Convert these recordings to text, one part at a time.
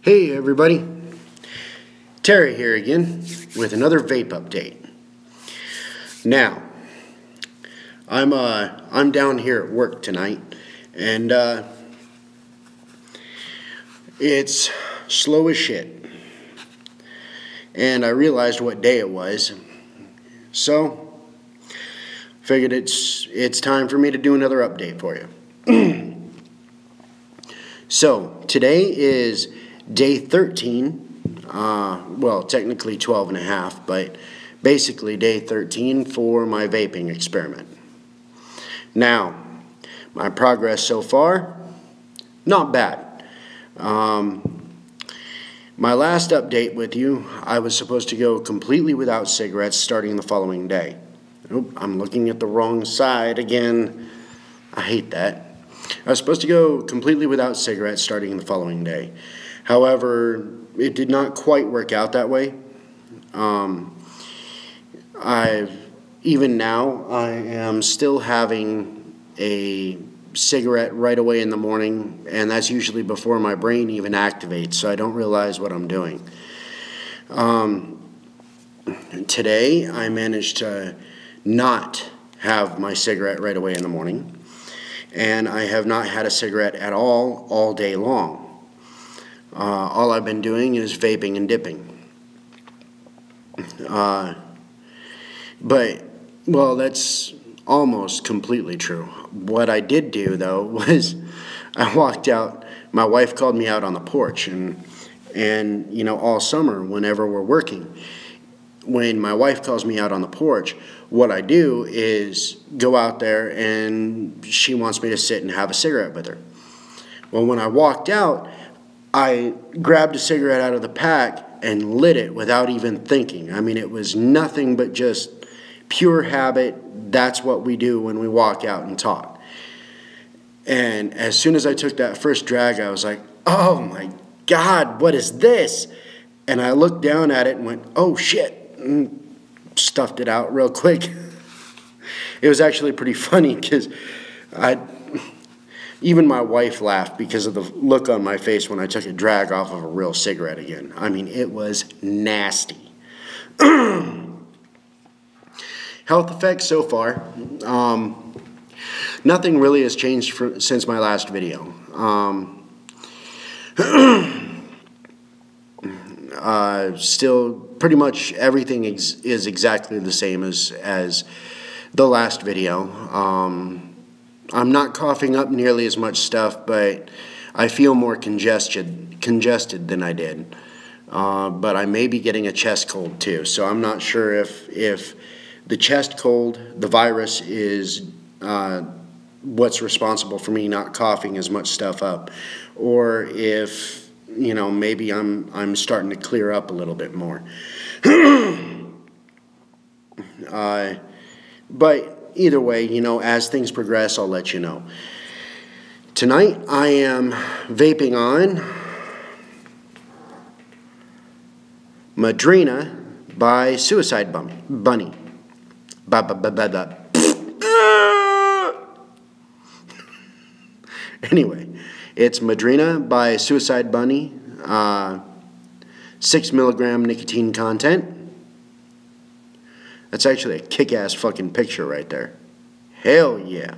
Hey everybody, Terry here again with another vape update. Now, I'm down here at work tonight, and it's slow as shit. And I realized what day it was, so figured it's time for me to do another update for you. So today is day 13, well, technically 12 and a half, but basically day 13 for my vaping experiment. Now, my progress so far, not bad. My last update with you, I was supposed to go completely without cigarettes starting the following day. Oop, I'm looking at the wrong side again. I hate that. I was supposed to go completely without cigarettes starting the following day. However, it did not quite work out that way. Even now, I am still having a cigarette right away in the morning, and that's usually before my brain even activates, so I don't realize what I'm doing. Today, I managed to not have my cigarette right away in the morning, and I have not had a cigarette at all day long. All I've been doing is vaping and dipping. Well, that's almost completely true. What I did do, though, was I walked out. My wife called me out on the porch, and you know, all summer, whenever we're working, when my wife calls me out on the porch, what I do is go out there, and she wants me to sit and have a cigarette with her. Well, when I walked out, I grabbed a cigarette out of the pack and lit it without even thinking. I mean, it was nothing but just pure habit. That's what we do when we walk out and talk. And as soon as I took that first drag, I was like, oh my God, what is this? And I looked down at it and went, oh shit, and stuffed it out real quick. It was actually pretty funny because even my wife laughed because of the look on my face when I took a drag off of a real cigarette again. I mean, it was nasty. Health effects so far. Nothing really has changed since my last video. Still, pretty much everything is exactly the same as the last video. I'm not coughing up nearly as much stuff, but I feel more congested than I did. But I may be getting a chest cold too, so I'm not sure if the chest cold, the virus, is what's responsible for me not coughing as much stuff up, or if, you know, maybe I'm starting to clear up a little bit more. But either way, you know, as things progress, I'll let you know. Tonight, I am vaping on Madrina by Suicide Bunny. Anyway, it's Madrina by Suicide Bunny, 6 milligram nicotine content. That's actually a kick-ass fucking picture right there. Hell yeah.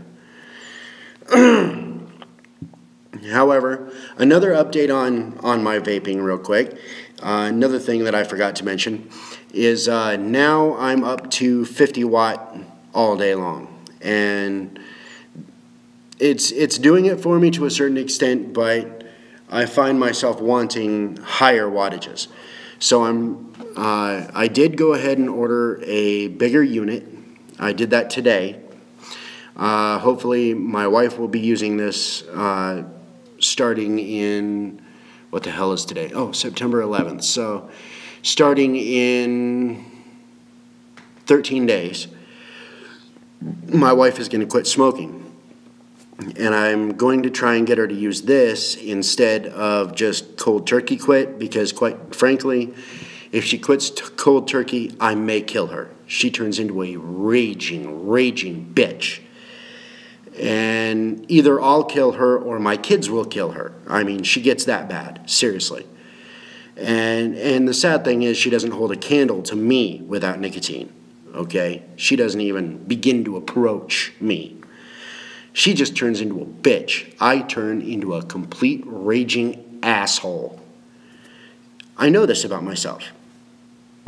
However, another update on my vaping real quick. Another thing that I forgot to mention is now I'm up to 50 watt all day long. And it's doing it for me to a certain extent, but I find myself wanting higher wattages. So I did go ahead and order a bigger unit. I did that today. Hopefully my wife will be using this starting in, what the hell is today? Oh, September 11th. So starting in 13 days, my wife is going to quit smoking. And I'm going to try and get her to use this instead of just cold turkey quit, because quite frankly, if she quits cold turkey, I may kill her. She turns into a raging bitch. And either I'll kill her or my kids will kill her. I mean, she gets that bad, seriously. And the sad thing is she doesn't hold a candle to me without nicotine, okay? She doesn't even begin to approach me. She just turns into a bitch. I turn into a complete raging asshole. I know this about myself,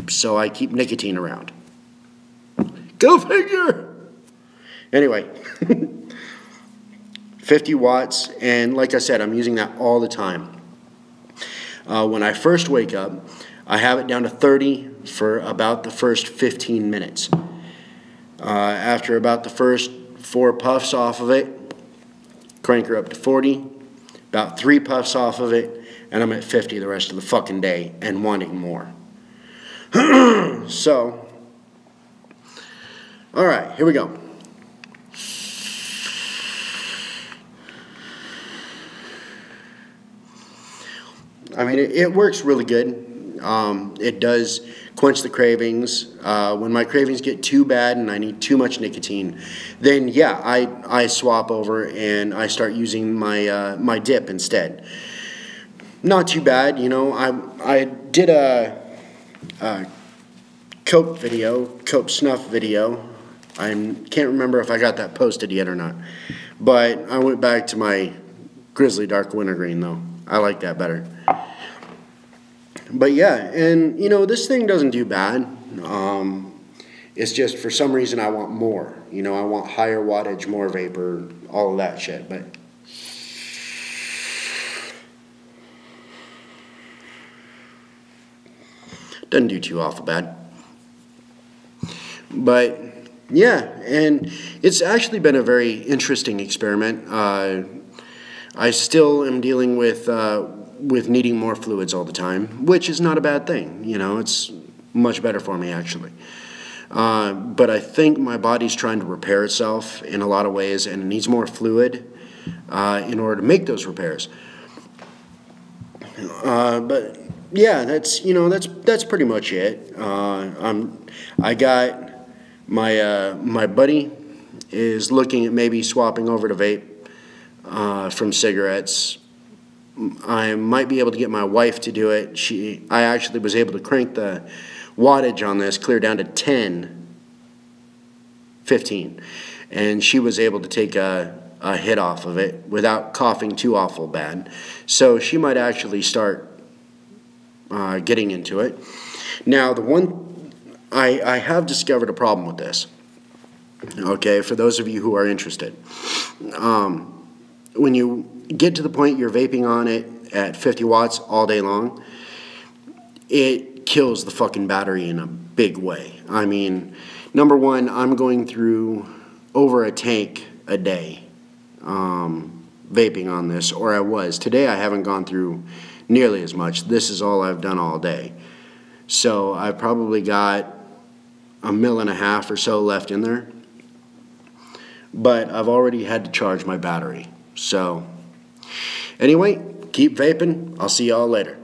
so I keep nicotine around. Go figure! Anyway, 50 watts, and like I said, I'm using that all the time. When I first wake up, I have it down to 30 for about the first 15 minutes. After about the first 4 puffs off of it, crank her up to 40, about 3 puffs off of it, and I'm at 50 the rest of the fucking day and wanting more. So, alright, here we go. I mean, it works really good. It does quench the cravings. When my cravings get too bad and I need too much nicotine, then yeah, I swap over and I start using my dip instead. Not too bad, you know. I did a cope video, cope snuff video. I can't remember if I got that posted yet or not. But I went back to my Grizzly Dark Wintergreen though. I like that better. But yeah, and you know, this thing doesn't do bad. It's just for some reason I want more. You know, I want higher wattage, more vapor, all of that shit. But doesn't do too awful bad. But yeah, and it's actually been a very interesting experiment. I still am dealing with needing more fluids all the time, which is not a bad thing. You know, it's much better for me actually. But I think my body's trying to repair itself in a lot of ways, and it needs more fluid in order to make those repairs. But yeah, that's pretty much it. I got my buddy is looking at maybe swapping over to vape from cigarettes. I might be able to get my wife to do it. I actually was able to crank the wattage on this clear down to 10, 15, and she was able to take a hit off of it without coughing too awful bad. So she might actually start getting into it. Now, I have discovered a problem with this. Okay, for those of you who are interested, when you get to the point you're vaping on it at 50 watts all day long, it kills the fucking battery in a big way. I mean, number one, I'm going through over a tank a day vaping on this, or I was. Today I haven't gone through nearly as much. This is all I've done all day. So I probably got 1.5 mil or so left in there. But I've already had to charge my battery. So anyway, keep vaping. I'll see y'all later.